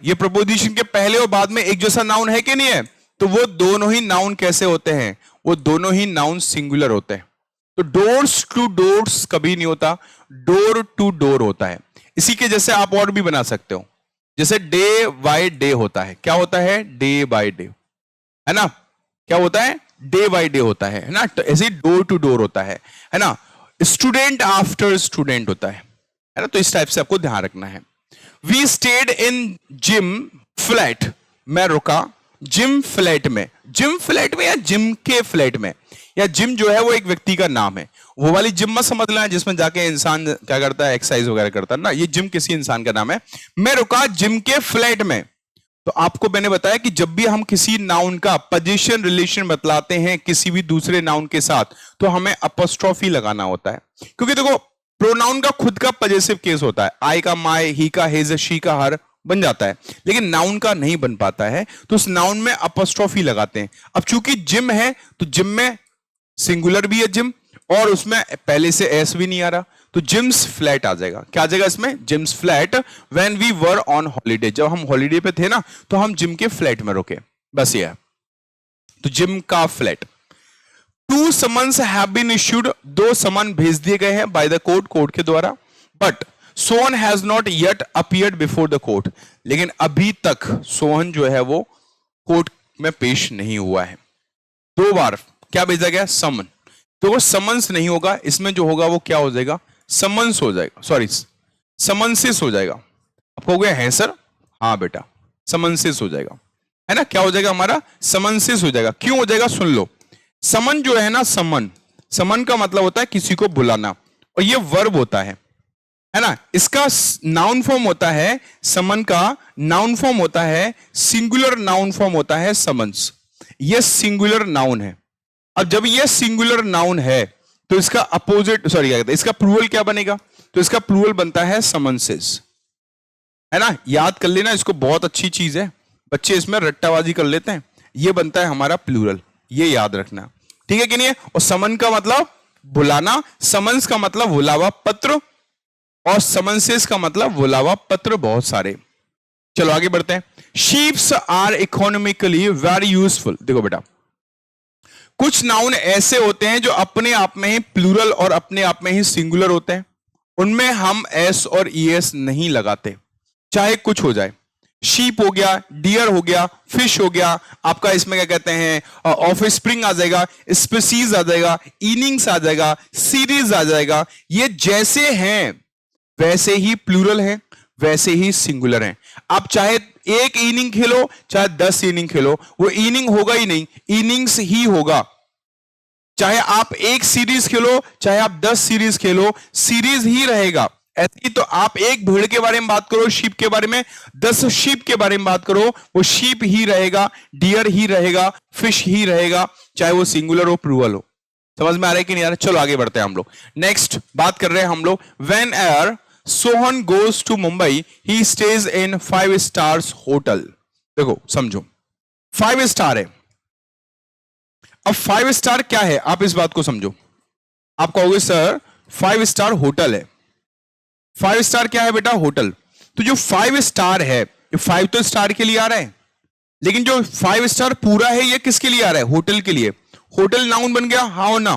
ये प्रपोजिशन के पहले और बाद में एक जैसा नाउन है कि नहीं है, तो वो दोनों ही नाउन कैसे होते हैं, वो दोनों ही नाउन सिंगुलर होते हैं। तो डोर्स टू डोर्स कभी नहीं होता, डोर टू डोर होता है। इसी के जैसे आप और भी बना सकते हो, जैसे डे बाय डे होता है, क्या होता है, डे बाय डे, है ना, क्या होता है, डे बाय डे होता है ना, तो ऐसे डोर टू डोर होता है ना। स्टूडेंट आफ्टर स्टूडेंट होता है ना, तो इस टाइप से आपको ध्यान रखना है। We stayed in Jim flat, मैं रुका जिम फ्लैट में, जिम फ्लैट में या जिम के फ्लैट में, या जिम जो है वो एक व्यक्ति का नाम है, वो वाली जिम मत समझ लेना जिसमें जाके इंसान क्या करता है, एक्सरसाइज वगैरह करता है ना, ये जिम किसी इंसान का नाम है। मैं रुका जिम के फ्लैट में, तो आपको मैंने बताया कि जब भी हम किसी नाउन का पोजीशन रिलेशन बतलाते हैं किसी भी दूसरे नाउन के साथ, तो हमें अपोस्ट्रोफी लगाना होता है, क्योंकि देखो प्रोनाउन का खुद का पजेसिव केस होता है, आई का माय, ही का हिज, शी का हर बन जाता है, लेकिन नाउन का नहीं बन पाता है, तो उस नाउन में अपोस्ट्रोफी लगाते हैं। अब चूंकि जिम है तो जिम में सिंगुलर भी है जिम, और उसमें पहले से एस भी नहीं आ रहा, तो जिम्स फ्लैट आ जाएगा। क्या आ जाएगा इसमें, Jim's flat. When we were on holiday, जब हम हॉलीडे पे थे ना, तो हम जिम के फ्लैट में रुके, बस ये है, तो जिम का flat. 2 summons have been issued, 2 summon भेज दिए गए हैं बाय द कोर्ट, कोर्ट के द्वारा, but Sohan has not yet appeared before the court, लेकिन अभी तक सोहन जो है वो कोर्ट में पेश नहीं हुआ है। 2 बार क्या भेजा गया, समन, तो वो समन्स नहीं होगा, इसमें जो होगा वो क्या हो जाएगा, समन्स हो जाएगा, सॉरी समन्सेस हो जाएगा। आपको हो गया है सर, हाँ बेटा समन्सेस हो जाएगा, है ना, क्या हो जाएगा हमारा, समन्सेस हो जाएगा। क्यों हो जाएगा, सुन लो, समन जो है ना, समन का मतलब होता है किसी को बुलाना, और ये वर्ब होता है ना, इसका नाउन फॉर्म होता है, समन का नाउन फॉर्म होता है, सिंगुलर नाउन फॉर्म होता है समन्स, ये सिंगुलर नाउन है। अब जब ये सिंगुलर नाउन है तो इसका अपोजिट, सॉरी क्या कहते हैं, इसका प्लूरल क्या बनेगा, तो इसका प्लूरल बनता है समन्सेस, है ना, याद कर लेना इसको, बहुत अच्छी चीज है, बच्चे इसमें रट्टाबाजी कर लेते हैं, ये बनता है हमारा प्लूरल, ये याद रखना, ठीक है कि नहीं है। और समन का मतलब बुलाना, समन्स का मतलब बुलावा पत्र, और समन्सेस का मतलब बुलावा पत्र बहुत सारे। चलो आगे बढ़ते हैं। Sheeps are economically very useful, देखो बेटा कुछ नाउन ऐसे होते हैं जो अपने आप में ही प्लूरल और अपने आप में ही सिंगुलर होते हैं, उनमें हम एस और ईएस नहीं लगाते, चाहे कुछ हो जाए। शीप हो गया, डियर हो गया, फिश हो गया, आपका इसमें क्या कहते हैं ऑफ स्प्रिंग आ जाएगा, स्पीसीज आ जाएगा, इनिंग्स आ जाएगा, सीरीज आ जाएगा, ये जैसे हैं वैसे ही प्लूरल है, वैसे ही सिंगुलर है। आप चाहे एक इनिंग खेलो चाहे 10 इनिंग खेलो, वो इनिंग होगा ही नहीं, इनिंग्स ही होगा। चाहे आप एक सीरीज खेलो चाहे आप 10 सीरीज खेलो, सीरीज ही रहेगा। ऐसे ही तो आप एक भेड़ के बारे में बात करो, शीप के बारे में, 10 शीप के बारे में बात करो, वो शीप ही रहेगा, डियर ही रहेगा, फिश ही रहेगा, चाहे वो सिंगुलर हो प्लूरल हो। समझ में आ रहा है कि नहीं आ रहा? चलो आगे बढ़ते हैं हम लोग। नेक्स्ट बात कर रहे हैं हम लोग, व्हेन एयर Sohan goes to Mumbai he stays in 5 stars hotel. देखो समझो, 5 स्टार है। अब 5 स्टार क्या है, आप इस बात को समझो। आप कहोगे सर 5 स्टार होटल है। 5 स्टार क्या है बेटा, होटल। तो जो 5 स्टार है, ये 5 तो स्टार के लिए आ रहा है, लेकिन जो 5 स्टार पूरा है ये किसके लिए आ रहा है, होटल के लिए। होटल नाउन बन गया, हाँ और ना,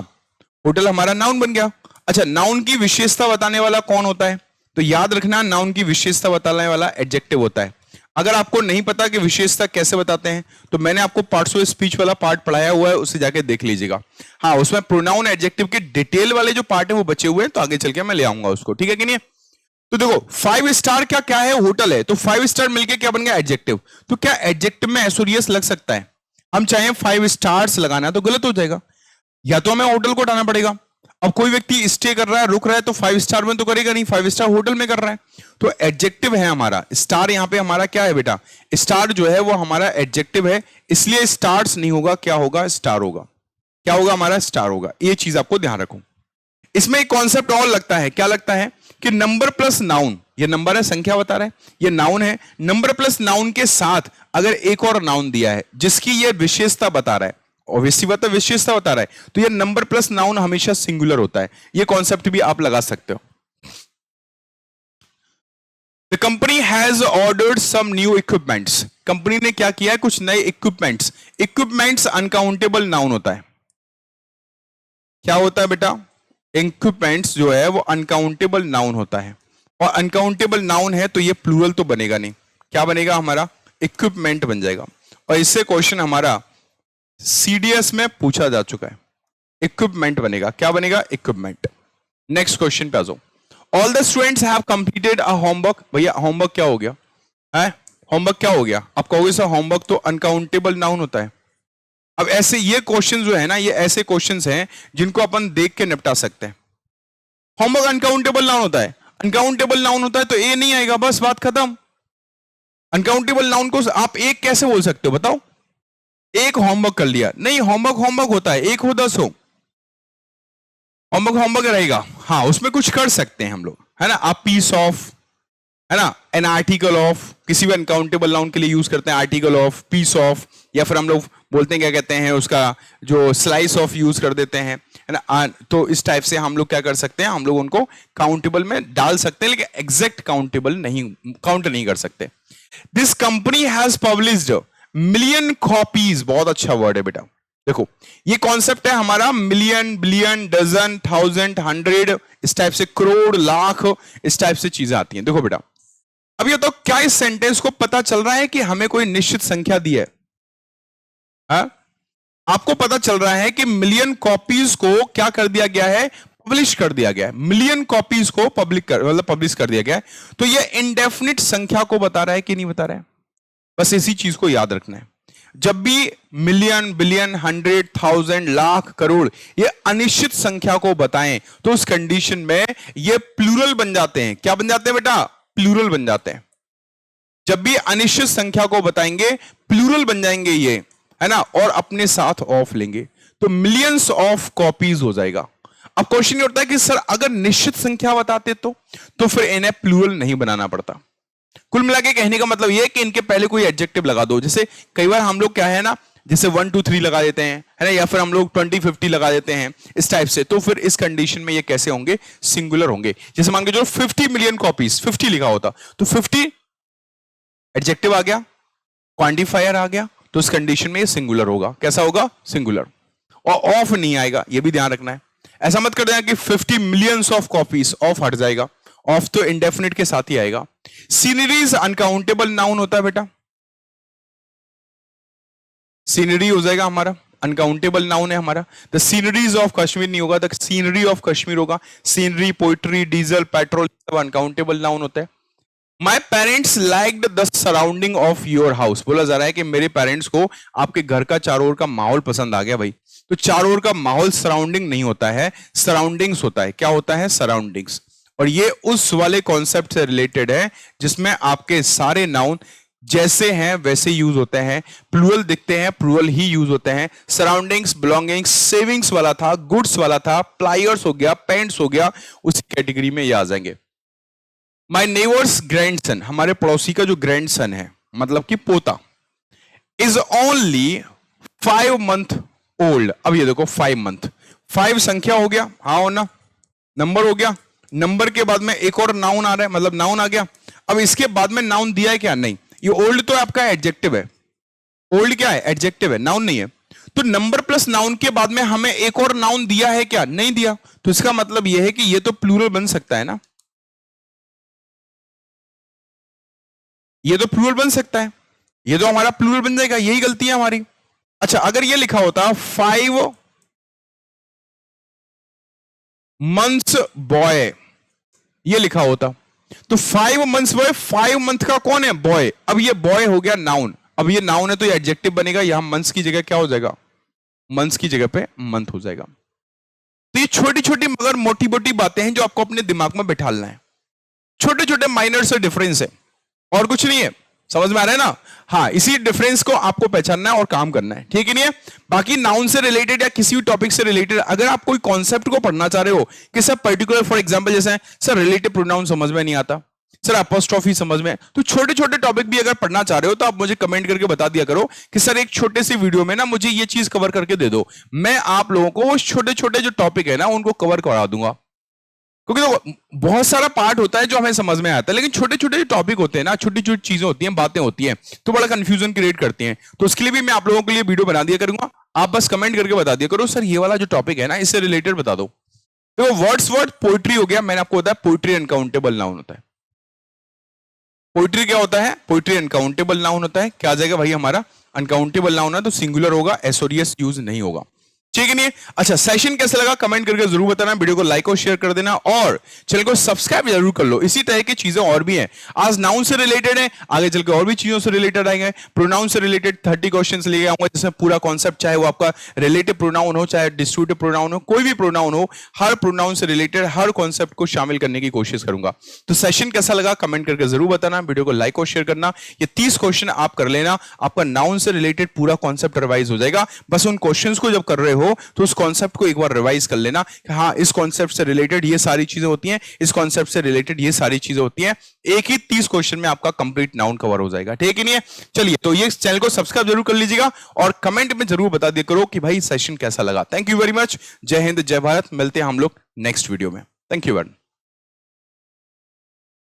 होटल हमारा नाउन बन गया। अच्छा, नाउन की विशेषता बताने वाला कौन होता है, तो याद रखना नाउन की विशेषता बताने वाला एडजेक्टिव होता है। अगर आपको नहीं पता कि विशेषता कैसे बताते हैं, तो मैंने आपको पार्ट्स ऑफ स्पीच वाला पार्ट पढ़ाया हुआ है, उससे जाके देख लीजिएगा। हाँ, उसमें प्रोनाउन एडजेक्टिव के डिटेल वाले जो पार्ट है वो बचे हुए हैं, तो आगे चल के मैं ले आऊंगा उसको, ठीक है कि नहीं। तो देखो 5 स्टार क्या क्या है, होटल है, तो 5 स्टार मिलके क्या बन गया, एडजेक्टिव। तो क्या एडजेक्टिव में एसोरियस लग सकता है, हम चाहे 5 स्टार्स लगाना तो गलत हो जाएगा, या तो हमें होटल को हटाना पड़ेगा। अब कोई व्यक्ति स्टे कर रहा है, रुक रहा है, तो 5 स्टार में तो करेगा नहीं, 5 स्टार होटल में कर रहा है। तो एडजेक्टिव है हमारा स्टार, यहां पे हमारा क्या है बेटा, स्टार जो है वो हमारा एडजेक्टिव है, इसलिए स्टार्स नहीं होगा, क्या होगा, स्टार होगा। क्या होगा हमारा, स्टार होगा। ये चीज आपको ध्यान रखो। इसमें एक कॉन्सेप्ट और लगता है, क्या लगता है कि नंबर प्लस नाउन, ये नंबर है, संख्या बता रहा है, ये नाउन है, नंबर प्लस नाउन के साथ अगर एक और नाउन दिया है जिसकी ये विशेषता बता रहा है, ऑब्वियसली बात है विशेषता बता रहा है, तो ये नंबर प्लस नाउन हमेशा सिंगुलर होता है। ये कॉन्सेप्ट भी आप लगा सकते हो। The company has ordered some new equipments, company ने क्या किया है, कुछ नए इक्विपमेंट्स। इक्विपमेंट्स अनकाउंटेबल नाउन होता है। क्या होता है बेटा, इक्विपमेंट्स जो है वो अनकाउंटेबल नाउन होता है, और अनकाउंटेबल नाउन है तो ये प्लूरल तो बनेगा नहीं, क्या बनेगा हमारा, इक्विपमेंट बन जाएगा। और इससे क्वेश्चन हमारा सीडीएस में पूछा जा चुका है, इक्विपमेंट बनेगा, क्या बनेगा, इक्विपमेंट। नेक्स्ट क्वेश्चन पे आ जाओ। All the students have completed a homework, भैया होमवर्क क्या हो गया है, होमवर्क क्या हो गया, आप कहोगे सर होमवर्क तो अनकाउंटेबल नाउन होता है। अब ऐसे ये क्वेश्चन जो है ना, ये ऐसे क्वेश्चंस हैं जिनको अपन देख के निपटा सकते हैं। होमवर्क अनकाउंटेबल नाउन होता है, अनकाउंटेबल नाउन होता है तो ए नहीं आएगा, बस बात खत्म। अनकाउंटेबल नाउन को आप एक कैसे बोल सकते हो बताओ, एक होमवर्क कर लिया, नहीं, होमवर्क होमवर्क होता है, एक हो 10 हो, होमवर्क होमवर्क रहेगा। हाँ, उसमें कुछ कर सकते हैं हम लोग, है ना, आप पीस ऑफ, है ना, एन आर्टिकल ऑफ, किसी भी अनकाउंटेबल नाउन के लिए यूज करते हैं आर्टिकल ऑफ, पीस ऑफ, या फिर हम लोग बोलते हैं क्या कहते हैं उसका, जो स्लाइस ऑफ यूज कर देते हैं, है ना। तो इस टाइप से हम लोग क्या कर सकते हैं, हम लोग उनको काउंटेबल में डाल सकते हैं, लेकिन एग्जैक्ट काउंटेबल नहीं, काउंट नहीं कर सकते। This company has published million copies, बहुत अच्छा वर्ड है बेटा। देखो ये कॉन्सेप्ट है हमारा, मिलियन, बिलियन, डजन, 1000, 100, इस टाइप से, करोड़, लाख, इस टाइप से चीजें आती हैं। देखो बेटा, अब ये तो क्या इस सेंटेंस को पता चल रहा है कि हमें कोई निश्चित संख्या दी है, हा? आपको पता चल रहा है कि मिलियन कॉपीज को क्या कर दिया गया है, पब्लिश कर दिया गया है, मिलियन कॉपीज को मतलब पब्लिश कर दिया गया है। तो ये इंडेफिनिट संख्या को बता रहा है कि नहीं बता रहा है, बस इसी चीज को याद रखना है। जब भी मिलियन, बिलियन, 100, 1000, लाख, करोड़ ये अनिश्चित संख्या को बताएं, तो उस कंडीशन में ये प्लूरल बन जाते हैं। क्या बन जाते हैं बेटा, प्लूरल बन जाते हैं। जब भी अनिश्चित संख्या को बताएंगे प्लूरल बन जाएंगे ये, है ना, और अपने साथ ऑफ लेंगे तो मिलियंस ऑफ कॉपीज हो जाएगा। अब क्वेश्चन ये होता है कि सर अगर निश्चित संख्या बताते तो फिर इन्हें प्लूरल नहीं बनाना पड़ता। कुल मिला के कहने का मतलब यह है कि इनके पहले कोई एडजेक्टिव लगा दो। जैसे कई बार हम लोग क्या है ना, जैसे 1 2 3 लगा देते हैं, है ना, या फिर हम लोग 20 50 लगा देते हैं, इस टाइप से। तो फिर इस कंडीशन में ये कैसे होंगे, सिंगुलर होंगे। जैसे मान के जो 50 मिलियन कॉपीज, 50 लिखा होता तो 50 एडजेक्टिव आ गया, क्वांटिफायर आ गया, तो इस कंडीशन में ये सिंगुलर होगा। कैसा होगा, सिंगुलर। और ऑफ नहीं आएगा, ये भी ध्यान रखना है। ऐसा मत कर देना कि 50 मिलियंस ऑफ कॉपीज, ऑफ हट जाएगा, ऑफ तो इंडेफिनिट के साथ ही आएगा। सीनरीज अनकाउंटेबल नाउन होता है बेटा, सीनरी हो जाएगा हमारा, अनकाउंटेबल नाउन है हमारा। द सीनरीज ऑफ कश्मीर नहीं होगा, द सीनरी ऑफ कश्मीर होगा। सीनरी, पोइट्री, डीजल, पेट्रोल सब अनकाउंटेबल नाउन होता है। My parents liked the surrounding of your house, बोला जा रहा है कि मेरे पेरेंट्स को आपके घर का चारों ओर का माहौल पसंद आ गया भाई। तो चारों ओर का माहौल सराउंडिंग नहीं होता है, सराउंडिंग्स होता है। क्या होता है, सराउंडिंग्स। और ये उस वाले कॉन्सेप्ट से रिलेटेड है जिसमें आपके सारे नाउन जैसे हैं वैसे यूज होते हैं, प्लूरल दिखते हैं प्लूरल ही यूज होते हैं। सराउंडिंग्स, बिलोंगिंग्स, सेविंग्स वाला था, गुड्स वाला था, प्लायर्स हो गया, पेंट्स हो गया, उसी कैटेगरी में ये आ जाएंगे। माई नेबर्स ग्रैंडसन, हमारे पड़ोसी का जो ग्रैंडसन है, मतलब कि पोता, इज ओनली 5 मंथ ओल्ड। अब ये देखो 5 मंथ, 5 संख्या हो गया, हाँ हो ना, नंबर हो गया, नंबर के बाद में एक और नाउन आ रहा है, मतलब नाउन आ गया। अब इसके बाद में नाउन दिया है क्या? नहीं, ये ओल्ड तो आपका एडजेक्टिव है, ओल्ड क्या है? एडजेक्टिव है, नाउन नहीं है। तो नंबर प्लस नाउन के बाद में हमें एक और नाउन दिया है क्या? नहीं दिया। तो इसका मतलब यह है कि ये तो प्लूरल बन सकता है ना, ये तो प्लूरल बन सकता है, ये तो हमारा प्लूरल बन जाएगा, यही गलती है हमारी। अच्छा, अगर ये लिखा होता 5 मंथ्स बॉय, ये लिखा होता तो 5 मंथ्स बॉय, 5 मंथ का कौन है? बॉय। अब ये बॉय हो गया नाउन, अब ये नाउन है तो ये एडजेक्टिव बनेगा, यहां मंथ्स की जगह क्या हो जाएगा? मंथ्स की जगह पे मंथ हो जाएगा। तो ये छोटी छोटी मगर मोटी मोटी बातें हैं जो आपको अपने दिमाग में बैठालना है, छोटे छोटे माइनर से डिफरेंस है और कुछ नहीं है। समझ में आ रहा है ना? हाँ, इसी डिफरेंस को आपको पहचानना है और काम करना है, ठीक है? नहीं है? बाकी नाउन से रिलेटेड या किसी भी टॉपिक से रिलेटेड अगर आप कोई कॉन्सेप्ट को पढ़ना चाह रहे हो कि सर पर्टिकुलर, फॉर एग्जांपल जैसे सर रिलेटिव प्रोनाउन समझ में नहीं आता, सर अपोस्ट्रोफी समझ में, तो छोटे छोटे टॉपिक भी अगर पढ़ना चाह रहे हो तो आप मुझे कमेंट करके बता दिया करो कि सर एक छोटे से वीडियो में ना मुझे ये चीज कवर करके दे दो, मैं आप लोगों को वो छोटे छोटे जो टॉपिक है ना उनको कवर करा दूंगा। क्योंकि तो बहुत सारा पार्ट होता है जो हमें समझ में आता है, लेकिन छोटे छोटे जो टॉपिक होते हैं ना, छोटी छोटी चीजें होती हैं, बातें होती हैं, तो बड़ा कंफ्यूजन क्रिएट करती हैं। तो उसके लिए भी मैं आप लोगों के लिए वीडियो बना दिया करूंगा, आप बस कमेंट करके बता दिया करो सर ये वाला जो टॉपिक है ना इससे रिलेटेड बता दो। देखो वर्ड्स वर्ड पोइट्री हो गया, मैंने आपको बताया पोइट्री अनकाउंटेबल नाउन होता है। पोइट्री क्या होता है? पोइट्री अनकाउंटेबल नाउन होता है। क्या आ जाएगा भाई हमारा? अनकाउंटेबल नाउन है तो सिंगुलर होगा, एसोरियस यूज नहीं होगा, ठीक है? नहीं? अच्छा, सेशन कैसा लगा कमेंट करके जरूर बताना, वीडियो को लाइक और शेयर कर देना और चैनल को सब्सक्राइब जरूर कर लो। इसी तरह की चीजें और भी हैं, आज नाउन से रिलेटेड है, आगे चल के और भी चीजों से रिलेटेड आएंगे। प्रोनाउन से रिलेटेड 30 क्वेश्चंस लेके आऊंगा, जिसमें पूरा कॉन्सेप्ट, चाहे वो आपका रिलेटिव प्रोनाउन हो, चाहे डिस्ट्रीब्यूटिव प्रोनाउन हो, कोई भी प्रोनाउन हो, हर प्रोनाउन से रिलेटेड हर कॉन्सेप्ट को शामिल करने की कोशिश करूंगा। तो सेशन कैसा लगा कमेंट करके जरूर बताना, वीडियो को लाइक और शेयर करना। ये 30 क्वेश्चन आप कर लेना, आपका नाउन से रिलेटेड पूरा कॉन्सेप्ट रिवाइज हो जाएगा। बस उन क्वेश्चंस को जब कर रहे हो तो उस कॉन्सेप्ट को एक बार रिवाइज कर लेना कि हाँ इस कॉन्सेप्ट से रिलेटेड ये सारी चीजें होती हैं, इस कॉन्सेप्ट से रिलेटेड ये सारी चीजें होती हैं। एक ही 30 क्वेश्चन में आपका कंप्लीट नाउन कवर हो जाएगा, ठीक है? नहीं है? चलिए, तो ये चैनल को सब्सक्राइब जरूर कर लीजिएगा और कमेंट में जरूर बता दिया करो कि भाई सेशन कैसा लगा। थैंक यू वेरी मच, जय हिंद जय भारत, मिलते हैं हम लोग नेक्स्ट वीडियो में। Thank you very much.